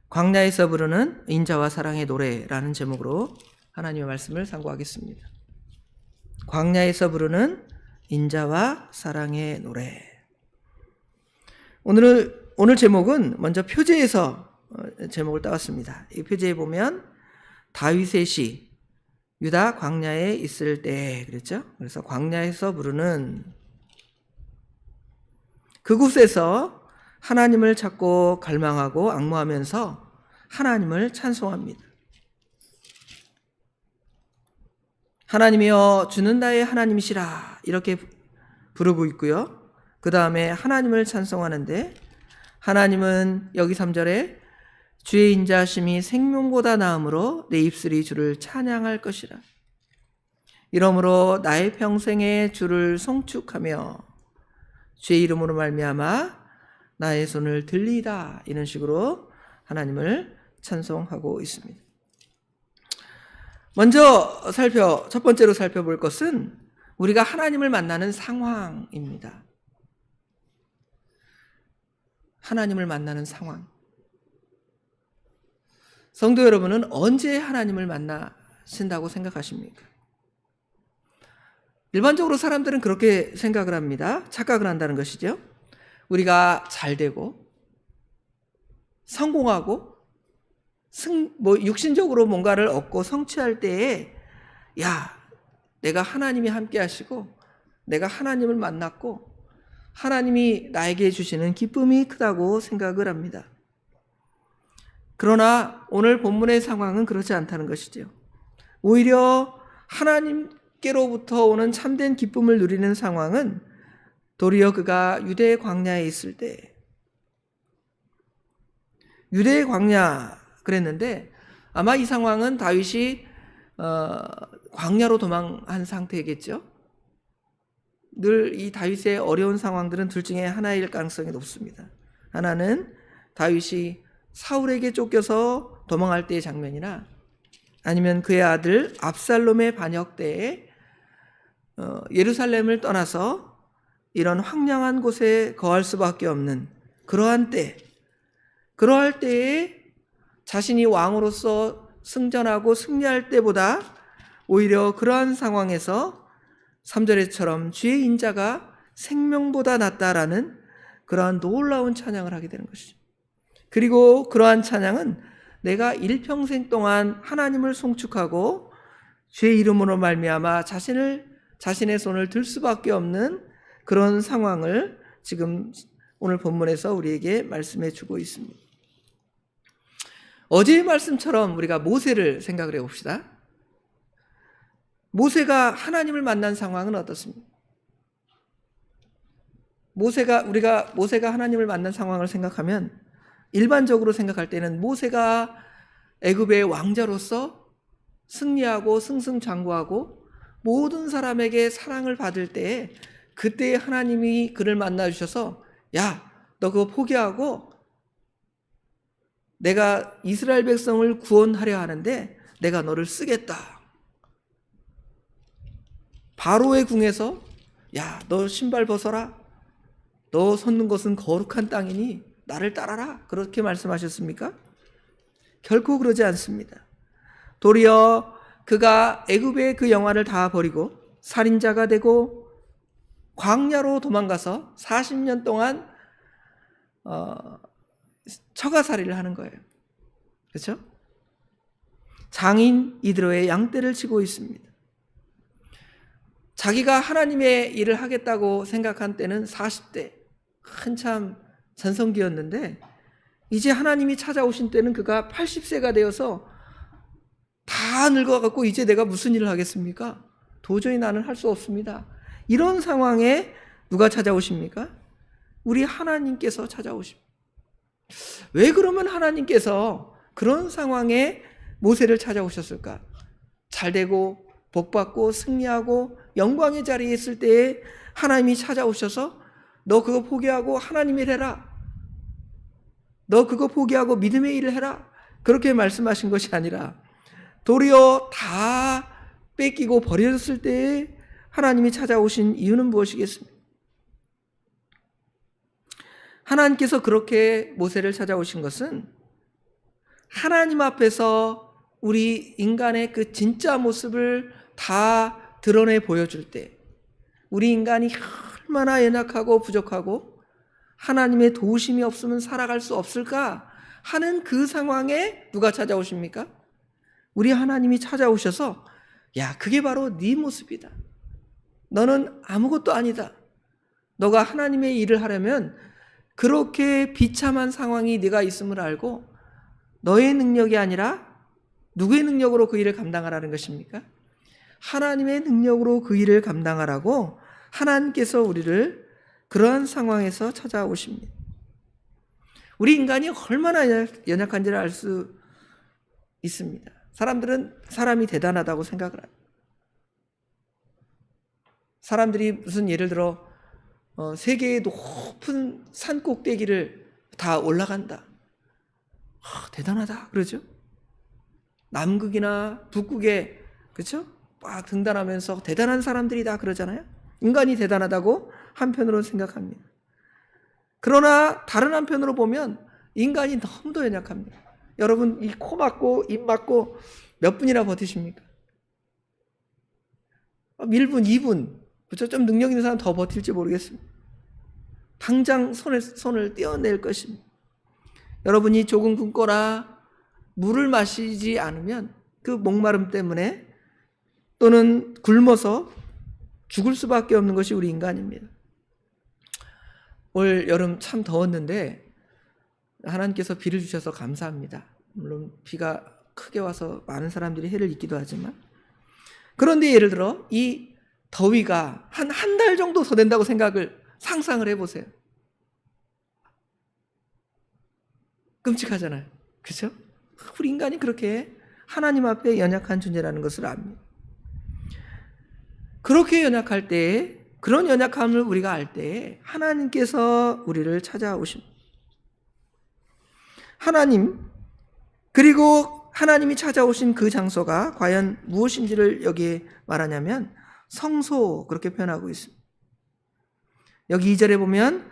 광야에서 부르는 인자와 사랑의 노래라는 제목으로 하나님의 말씀을 상고하겠습니다. 광야에서 부르는 인자와 사랑의 노래. 오늘 제목은 먼저 표제에서 제목을 따왔습니다. 이 표제에 보면 다윗의 시 유다 광야에 있을 때 그랬죠. 그래서 광야에서 부르는 그곳에서 하나님을 찾고 갈망하고 앙모하면서 하나님을 찬송합니다. 하나님이여 주는 나의 하나님이시라 이렇게 부르고 있고요. 그 다음에 하나님을 찬송하는데 하나님은 여기 3절에 주의 인자하심이 생명보다 나음으로 내 입술이 주를 찬양할 것이라. 이러므로 나의 평생에 주를 송축하며 주의 이름으로 말미암아 나의 손을 들리다 이런 식으로 하나님을 찬송하고 있습니다. 먼저 첫 번째로 살펴볼 것은 우리가 하나님을 만나는 상황입니다. 하나님을 만나는 상황. 성도 여러분은 언제 하나님을 만나신다고 생각하십니까? 일반적으로 사람들은 그렇게 생각을 합니다. 착각을 한다는 것이죠. 우리가 잘 되고 성공하고 육신적으로 뭔가를 얻고 성취할 때에 내가 하나님이 함께 하시고 내가 하나님을 만났고 하나님이 나에게 주시는 기쁨이 크다고 생각을 합니다. 그러나 오늘 본문의 상황은 그렇지 않다는 것이죠. 오히려 하나님께로부터 오는 참된 기쁨을 누리는 상황은 도리어 그가 유대 광야에 있을 때, 유대 광야 그랬는데 아마 이 상황은 다윗이 광야로 도망한 상태겠죠. 늘 이 다윗의 어려운 상황들은 둘 중에 하나일 가능성이 높습니다. 하나는 다윗이 사울에게 쫓겨서 도망할 때의 장면이나 아니면 그의 아들 압살롬의 반역 때에 예루살렘을 떠나서 이런 황량한 곳에 거할 수밖에 없는 그러할 때에 자신이 왕으로서 승전하고 승리할 때보다 오히려 그러한 상황에서 3절에처럼 주의 인자가 생명보다 낫다라는 그러한 놀라운 찬양을 하게 되는 것이죠. 그리고 그러한 찬양은 내가 일평생 동안 하나님을 송축하고 주의 이름으로 말미암아 자신의 손을 들 수밖에 없는 그런 상황을 지금 오늘 본문에서 우리에게 말씀해 주고 있습니다. 어제의 말씀처럼 우리가 모세를 생각을 해봅시다. 모세가 하나님을 만난 상황은 어떻습니까? 모세가 하나님을 만난 상황을 생각하면 일반적으로 생각할 때는 모세가 애굽의 왕자로서 승리하고 승승장구하고 모든 사람에게 사랑을 받을 때에 그때 하나님이 그를 만나 주셔서 너 그거 포기하고 내가 이스라엘 백성을 구원하려 하는데 내가 너를 쓰겠다. 바로의 궁에서 너 신발 벗어라. 너 섰는 것은 거룩한 땅이니 나를 따라라. 그렇게 말씀하셨습니까? 결코 그러지 않습니다. 도리어 그가 애굽의 그 영화를 다 버리고 살인자가 되고 광야로 도망가서 40년 동안 처가살이를 하는 거예요. 그렇죠? 장인 이드로의 양떼를 치고 있습니다. 자기가 하나님의 일을 하겠다고 생각한 때는 40대 한참 전성기였는데 이제 하나님이 찾아오신 때는 그가 80세가 되어서 다 늙어갖고 이제 내가 무슨 일을 하겠습니까? 도저히 나는 할 수 없습니다. 이런 상황에 누가 찾아오십니까? 우리 하나님께서 찾아오십니다. 왜 그러면 하나님께서 그런 상황에 모세를 찾아오셨을까? 잘되고 복받고 승리하고 영광의 자리에 있을 때에 하나님이 찾아오셔서 너 그거 포기하고 하나님의 일 해라. 너 그거 포기하고 믿음의 일을 해라. 그렇게 말씀하신 것이 아니라 도리어 다 뺏기고 버려졌을 때에 하나님이 찾아오신 이유는 무엇이겠습니까? 하나님께서 그렇게 모세를 찾아오신 것은 하나님 앞에서 우리 인간의 그 진짜 모습을 다 드러내 보여줄 때, 우리 인간이 얼마나 연약하고 부족하고 하나님의 도우심이 없으면 살아갈 수 없을까 하는 그 상황에 누가 찾아오십니까? 우리 하나님이 찾아오셔서, 야, 그게 바로 네 모습이다. 너는 아무것도 아니다. 너가 하나님의 일을 하려면 그렇게 비참한 상황이 네가 있음을 알고 너의 능력이 아니라 누구의 능력으로 그 일을 감당하라는 것입니까? 하나님의 능력으로 그 일을 감당하라고 하나님께서 우리를 그러한 상황에서 찾아오십니다. 우리 인간이 얼마나 연약한지를 알 수 있습니다. 사람들은 사람이 대단하다고 생각을 합니다. 사람들이 무슨 예를 들어 세계의 높은 산 꼭대기를 다 올라간다. 대단하다 그러죠. 남극이나 북극에 그렇죠? 막 등단하면서 대단한 사람들이다 그러잖아요. 인간이 대단하다고 한편으로 생각합니다. 그러나 다른 한편으로 보면 인간이 너무도 연약합니다. 여러분 이 코 막고 입 막고 몇 분이나 버티십니까? 1분, 2분. 그렇죠? 좀 능력 있는 사람 더 버틸지 모르겠습니다. 당장 손을 떼어낼 것입니다. 여러분이 조금 굶거나 물을 마시지 않으면 그 목마름 때문에 또는 굶어서 죽을 수밖에 없는 것이 우리 인간입니다. 올 여름 참 더웠는데 하나님께서 비를 주셔서 감사합니다. 물론 비가 크게 와서 많은 사람들이 해를 입기도 하지만, 그런데 예를 들어 이 더위가 한 달 정도 더 된다고 상상을 해보세요. 끔찍하잖아요. 그렇죠? 우리 인간이 그렇게 하나님 앞에 연약한 존재라는 것을 압니다. 그렇게 연약할 때에, 그런 연약함을 우리가 알 때에 하나님께서 우리를 찾아오십니다. 하나님, 그리고 하나님이 찾아오신 그 장소가 과연 무엇인지를 여기에 말하냐면 성소, 그렇게 표현하고 있습니다. 여기 2절에 보면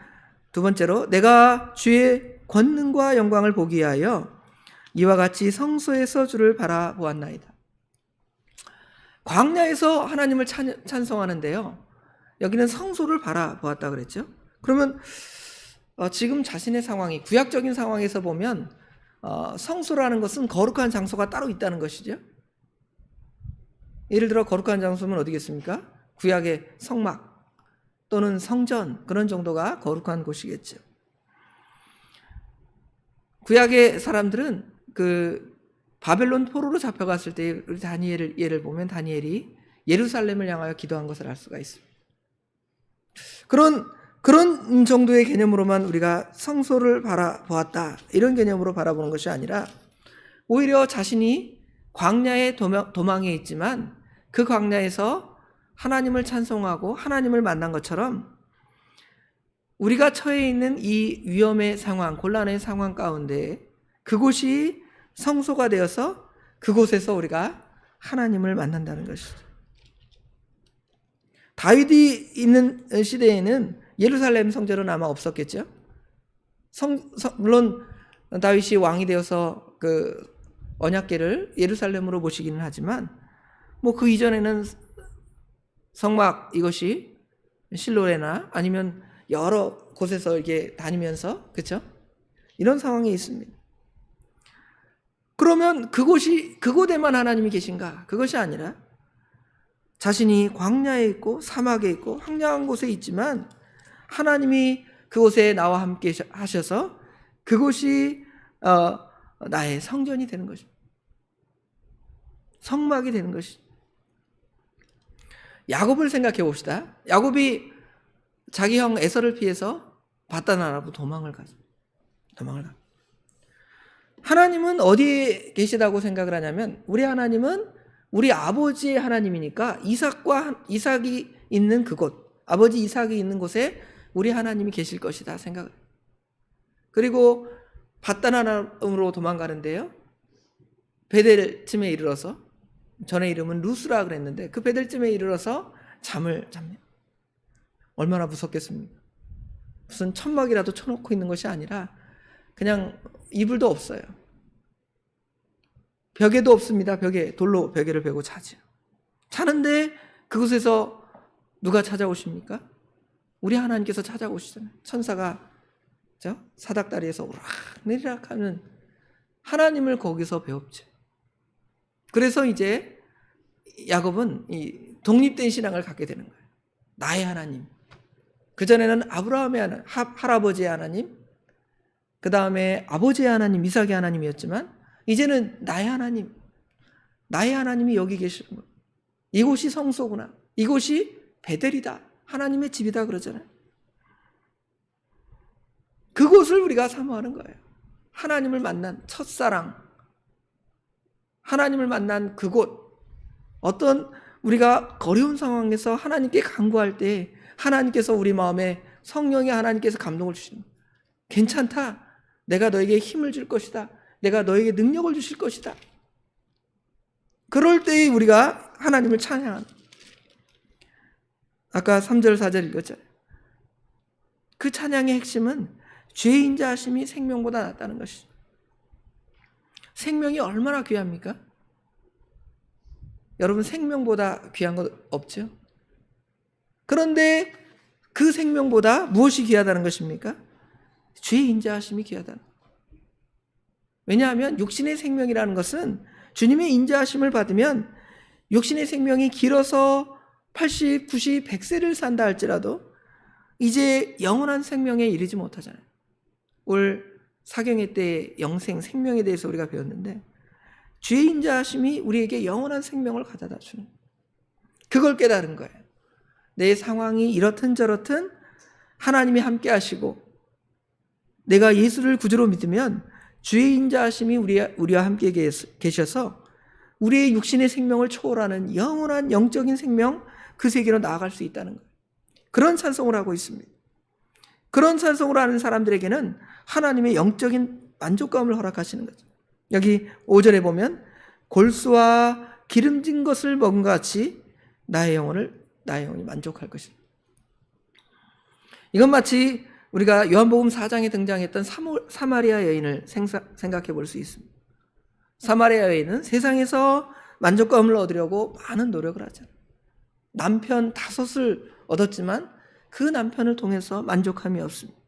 두 번째로 내가 주의 권능과 영광을 보기 위하여 이와 같이 성소에서 주를 바라보았나이다. 광야에서 하나님을 찬송하는데요, 여기는 성소를 바라보았다 그랬죠. 그러면 지금 자신의 상황이 구약적인 상황에서 보면 성소라는 것은 거룩한 장소가 따로 있다는 것이죠. 예를 들어 거룩한 장소면 어디겠습니까? 구약의 성막 또는 성전, 그런 정도가 거룩한 곳이겠죠. 구약의 사람들은 그 바벨론 포로로 잡혀갔을 때 우리 다니엘을 예를 보면 다니엘이 예루살렘을 향하여 기도한 것을 알 수가 있습니다. 그런 정도의 개념으로만 우리가 성소를 바라보았다, 이런 개념으로 바라보는 것이 아니라 오히려 자신이 광야의 도망에 있지만 그 광야에서 하나님을 찬송하고 하나님을 만난 것처럼 우리가 처해 있는 이 위험의 상황, 곤란의 상황 가운데 그곳이 성소가 되어서 그곳에서 우리가 하나님을 만난다는 것이죠. 다윗이 있는 시대에는 예루살렘 성전은 아마 없었겠죠. 물론 다윗이 왕이 되어서 그 언약궤를 예루살렘으로 모시기는 하지만 뭐 그 이전에는 성막 이것이 실로에나 아니면 여러 곳에서 이렇게 다니면서, 그렇죠? 이런 상황이 있습니다. 그러면 그곳에만 하나님이 계신가? 그것이 아니라 자신이 광야에 있고 사막에 있고 황량한 곳에 있지만 하나님이 그곳에 나와 함께 하셔서 그곳이 나의 성전이 되는 것입니다. 성막이 되는 것이죠. 야곱을 생각해 봅시다. 야곱이 자기 형 에서를 피해서 바다나라로 도망을 가죠. 하나님은 어디에 계시다고 생각을 하냐면 우리 하나님은 우리 아버지의 하나님이니까 이삭이 있는 그곳, 아버지 이삭이 있는 곳에 우리 하나님이 계실 것이다 생각을 해요. 그리고 바다나라로 도망가는데요, 베델쯤에 이르러서, 전에 이름은 루스라 그랬는데 그 베델쯤에 이르러서 잠을 잡니다. 얼마나 무섭겠습니까? 무슨 천막이라도 쳐놓고 있는 것이 아니라 그냥 이불도 없어요. 벽에도 없습니다. 돌로 벽에를 베고 자죠. 자는데 그곳에서 누가 찾아오십니까? 우리 하나님께서 찾아오시잖아요. 천사가 사닥다리에서 오락내리락 하는 하나님을 거기서 배웠죠. 그래서 이제 야곱은 이 독립된 신앙을 갖게 되는 거예요. 나의 하나님. 그전에는 아브라함의 할아버지의 하나님, 그 다음에 아버지의 하나님, 이삭의 하나님이었지만 이제는 나의 하나님, 나의 하나님이 여기 계시는 거예요. 이곳이 성소구나. 이곳이 베델이다. 하나님의 집이다 그러잖아요. 그곳을 우리가 사모하는 거예요. 하나님을 만난 첫사랑, 하나님을 만난 그곳, 어떤 우리가 어려운 상황에서 하나님께 간구할 때 하나님께서 우리 마음에 성령의 하나님께서 감동을 주시는 거예요. 괜찮다. 내가 너에게 힘을 줄 것이다. 내가 너에게 능력을 주실 것이다. 그럴 때 우리가 하나님을 찬양하는, 아까 3절 4절 읽었잖아요. 그 찬양의 핵심은 죄인 자심이 생명보다 낫다는 것이죠. 생명이 얼마나 귀합니까? 여러분, 생명보다 귀한 것 없죠? 그런데 그 생명보다 무엇이 귀하다는 것입니까? 죄의 인자하심이 귀하다. 왜냐하면 육신의 생명이라는 것은 주님의 인자하심을 받으면 육신의 생명이 길어서 80, 90, 100세를 산다 할지라도 이제 영원한 생명에 이르지 못하잖아요. 올 사경회 때 영생, 생명에 대해서 우리가 배웠는데 주의 인자하심이 우리에게 영원한 생명을 가져다 주는, 그걸 깨달은 거예요. 내 상황이 이렇든 저렇든 하나님이 함께 하시고 내가 예수를 구주로 믿으면 주의 인자하심이 우리와 함께 계셔서 우리의 육신의 생명을 초월하는 영원한 영적인 생명, 그 세계로 나아갈 수 있다는 거예요. 그런 찬송을 하고 있습니다. 그런 찬송을 하는 사람들에게는 하나님의 영적인 만족감을 허락하시는 거죠. 여기 5절에 보면 골수와 기름진 것을 먹은 것 같이 나의 영혼이 만족할 것이다. 이건 마치 우리가 요한복음 4장에 등장했던 사마리아 여인을 생각해 볼 수 있습니다. 사마리아 여인은 세상에서 만족감을 얻으려고 많은 노력을 하잖아요. 남편 5을 얻었지만 그 남편을 통해서 만족함이 없습니다.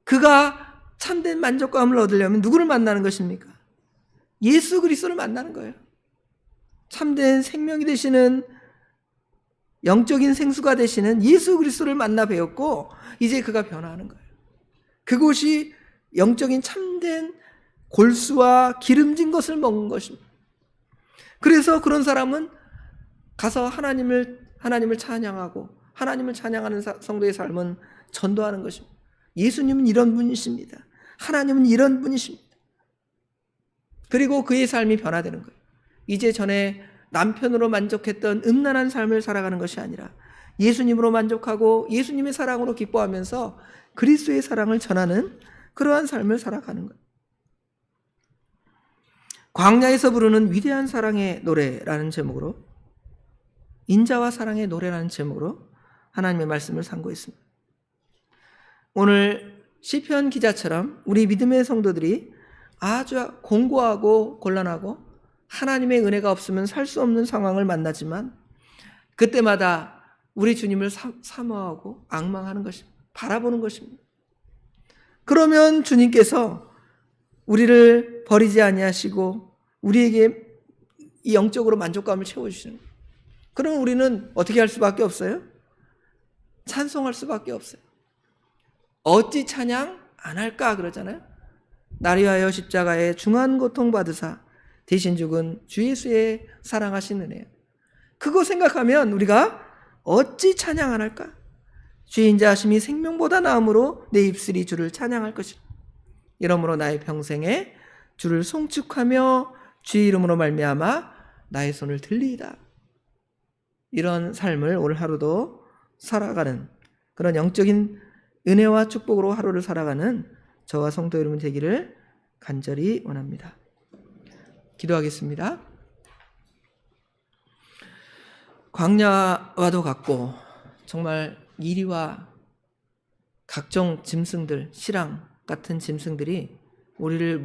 그가 참된 만족감을 얻으려면 누구를 만나는 것입니까? 예수 그리스도를 만나는 거예요. 참된 생명이 되시는, 영적인 생수가 되시는 예수 그리스도를 만나 배웠고 이제 그가 변화하는 거예요. 그곳이 영적인 참된 골수와 기름진 것을 먹은 것입니다. 그래서 그런 사람은 가서 하나님을 찬양하고 하나님을 찬양하는 성도의 삶은 전도하는 것입니다. 예수님은 이런 분이십니다. 하나님은 이런 분이십니다. 그리고 그의 삶이 변화되는 거예요. 이제 전에 남편으로 만족했던 음란한 삶을 살아가는 것이 아니라 예수님으로 만족하고 예수님의 사랑으로 기뻐하면서 그리스도의 사랑을 전하는 그러한 삶을 살아가는 거예요. 광야에서 부르는 위대한 사랑의 노래라는 제목으로, 인자와 사랑의 노래라는 제목으로 하나님의 말씀을 상고했습니다. 오늘 시편 기자처럼 우리 믿음의 성도들이 아주 공고하고 곤란하고 하나님의 은혜가 없으면 살 수 없는 상황을 만나지만 그때마다 우리 주님을 사모하고 앙망하는 것입니다. 바라보는 것입니다. 그러면 주님께서 우리를 버리지 아니하시고 우리에게 이 영적으로 만족감을 채워주시는 거예요. 그럼 우리는 어떻게 할 수밖에 없어요? 찬송할 수밖에 없어요. 어찌 찬양 안 할까 그러잖아요. 나를 위하여 십자가에 중한 고통 받으사 대신 죽은 주 예수의 사랑하신 은혜요. 그거 생각하면 우리가 어찌 찬양 안 할까? 주의 인자하심이 생명보다 나음으로 내 입술이 주를 찬양할 것이라. 이러므로 나의 평생에 주를 송축하며 주의 이름으로 말미암아 나의 손을 들리이다. 이런 삶을 오늘 하루도 살아가는, 그런 영적인 은혜와 축복으로 하루를 살아가는 저와 성도 여러분 되기를 간절히 원합니다. 기도하겠습니다. 광야와도 같고 정말 이리와 각종 짐승들, 실랑 같은 짐승들이 우리를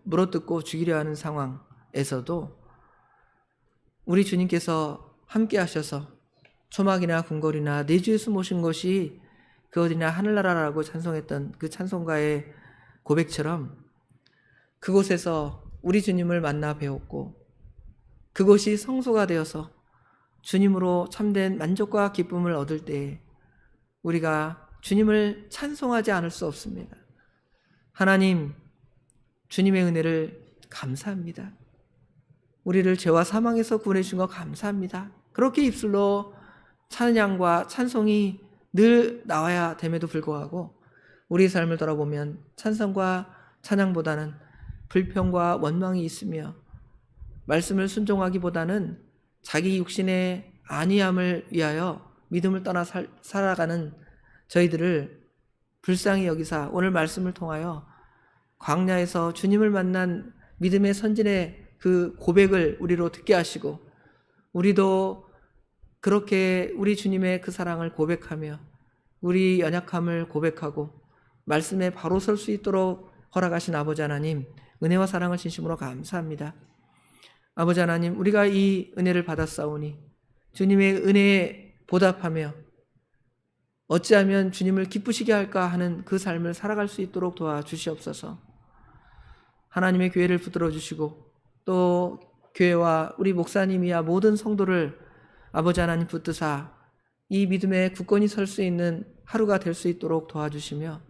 물어뜯고 죽이려 하는 상황에서도 우리 주님께서 함께 하셔서 초막이나 궁궐이나 내 주에 숨으신 것이 그 어디나 하늘나라라고 찬송했던 그 찬송가의 고백처럼 그곳에서 우리 주님을 만나 배웠고 그것이 성소가 되어서 주님으로 참된 만족과 기쁨을 얻을 때에 우리가 주님을 찬송하지 않을 수 없습니다. 하나님, 주님의 은혜를 감사합니다. 우리를 죄와 사망에서 구원해 주신 거 감사합니다. 그렇게 입술로 찬양과 찬송이 늘 나와야 됨에도 불구하고 우리의 삶을 돌아보면 찬송과 찬양보다는 불평과 원망이 있으며 말씀을 순종하기보다는 자기 육신의 안위함을 위하여 믿음을 떠나 살아가는 저희들을 불쌍히 여기사 오늘 말씀을 통하여 광야에서 주님을 만난 믿음의 선진의 그 고백을 우리로 듣게 하시고 우리도 그렇게 우리 주님의 그 사랑을 고백하며 우리 연약함을 고백하고 말씀에 바로 설 수 있도록 허락하신 아버지 하나님, 은혜와 사랑을 진심으로 감사합니다. 아버지 하나님, 우리가 이 은혜를 받았사오니 주님의 은혜에 보답하며 어찌하면 주님을 기쁘시게 할까 하는 그 삶을 살아갈 수 있도록 도와주시옵소서. 하나님의 교회를 붙들어 주시고 또 교회와 우리 목사님이야 모든 성도를 아버지 하나님 붙드사 이 믿음에 굳건히 설 수 있는 하루가 될 수 있도록 도와주시며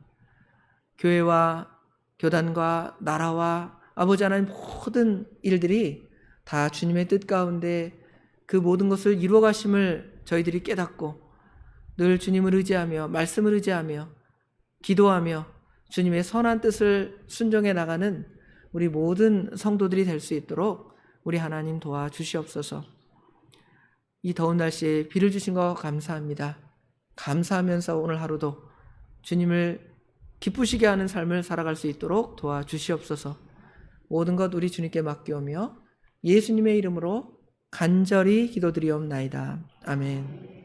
교회와 교단과 나라와 아버지 하나님 모든 일들이 다 주님의 뜻 가운데 그 모든 것을 이루어 가심을 저희들이 깨닫고 늘 주님을 의지하며 말씀을 의지하며 기도하며 주님의 선한 뜻을 순종해 나가는 우리 모든 성도들이 될 수 있도록 우리 하나님 도와주시옵소서. 이 더운 날씨에 비를 주신 거 감사합니다. 감사하면서 오늘 하루도 주님을 기쁘시게 하는 삶을 살아갈 수 있도록 도와주시옵소서. 모든 것 우리 주님께 맡기오며 예수님의 이름으로 간절히 기도드리옵나이다. 아멘.